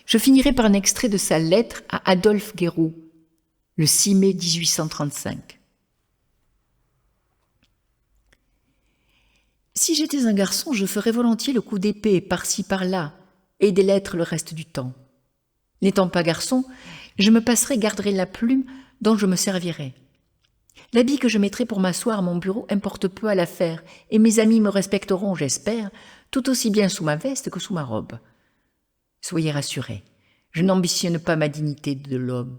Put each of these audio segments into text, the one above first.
Je finirai par un extrait de sa lettre à Adolphe Guéroult, le 6 mai 1835. Si j'étais un garçon, je ferais volontiers le coup d'épée par-ci par-là et des lettres le reste du temps. N'étant pas garçon, je me passerais, garderais la plume dont je me servirais. L'habit que je mettrai pour m'asseoir à mon bureau importe peu à l'affaire, et mes amis me respecteront, j'espère, tout aussi bien sous ma veste que sous ma robe. Soyez rassurés, je n'ambitionne pas ma dignité de l'homme.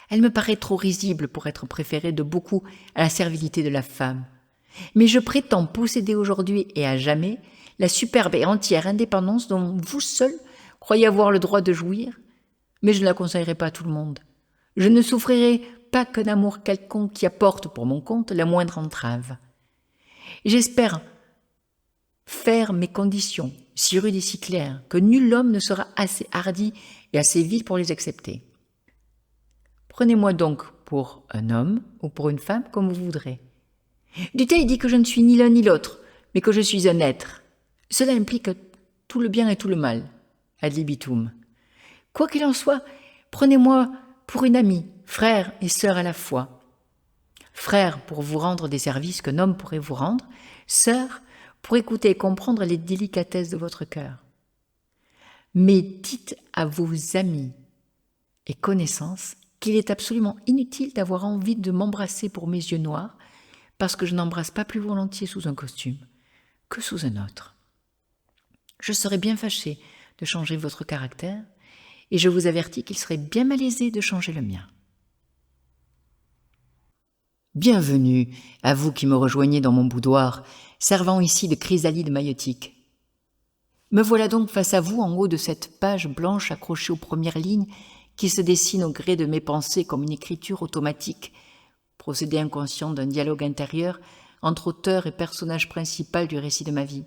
Elle me paraît trop risible pour être préférée de beaucoup à la servilité de la femme. Mais je prétends posséder aujourd'hui et à jamais la superbe et entière indépendance dont vous seul croyez avoir le droit de jouir, mais je ne la conseillerai pas à tout le monde. Je ne souffrirai pas qu'un amour quelconque qui apporte pour mon compte la moindre entrave. J'espère faire mes conditions si rudes et si claires que nul homme ne sera assez hardi et assez vil pour les accepter. Prenez-moi donc pour un homme ou pour une femme comme vous voudrez. Dutheil dit que je ne suis ni l'un ni l'autre, mais que je suis un être. Cela implique tout le bien et tout le mal, ad libitum. Quoi qu'il en soit, prenez-moi pour une amie, frère et sœur à la fois. Frère pour vous rendre des services qu'un homme pourrait vous rendre, sœur pour écouter et comprendre les délicatesses de votre cœur. Mais dites à vos amis et connaissances qu'il est absolument inutile d'avoir envie de m'embrasser pour mes yeux noirs, parce que je n'embrasse pas plus volontiers sous un costume que sous un autre. Je serais bien fâché de changer votre caractère, et je vous avertis qu'il serait bien malaisé de changer le mien. Bienvenue à vous qui me rejoignez dans mon boudoir, servant ici de chrysalide maïotique. Me voilà donc face à vous en haut de cette page blanche accrochée aux premières lignes qui se dessine au gré de mes pensées comme une écriture automatique, procédé inconscient d'un dialogue intérieur entre auteur et personnage principal du récit de ma vie.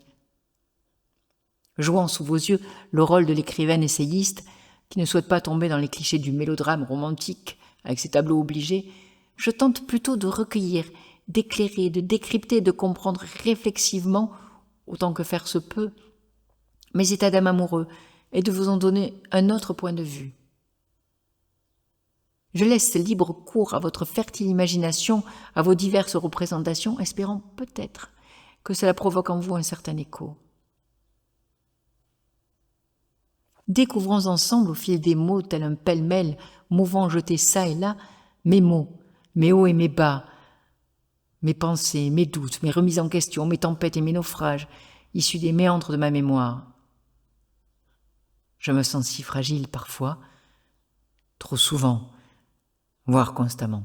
Jouant sous vos yeux le rôle de l'écrivaine essayiste qui ne souhaite pas tomber dans les clichés du mélodrame romantique avec ses tableaux obligés, je tente plutôt de recueillir, d'éclairer, de décrypter, de comprendre réflexivement, autant que faire se peut, mes états d'âme amoureux et de vous en donner un autre point de vue. Je laisse libre cours à votre fertile imagination, à vos diverses représentations, espérant peut-être que cela provoque en vous un certain écho. Découvrons ensemble au fil des mots, tel un pêle-mêle, mouvant jeté çà et là, mes mots, mes hauts et mes bas, mes pensées, mes doutes, mes remises en question, mes tempêtes et mes naufrages, issus des méandres de ma mémoire. Je me sens si fragile parfois, trop souvent, voire constamment.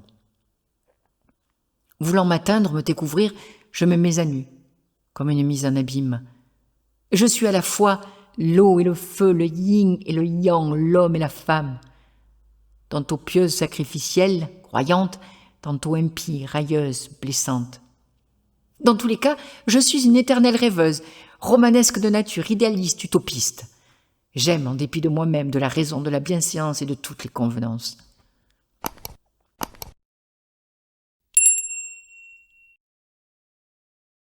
Voulant m'atteindre, me découvrir, je me mets à nu, comme une mise en abîme. Je suis à la fois l'eau et le feu, le yin et le yang, l'homme et la femme. Tantôt pieuse, sacrificielle, croyante, tantôt impie, railleuse, blessante. Dans tous les cas, je suis une éternelle rêveuse, romanesque de nature, idéaliste, utopiste. J'aime en dépit de moi-même, de la raison, de la bienséance et de toutes les convenances.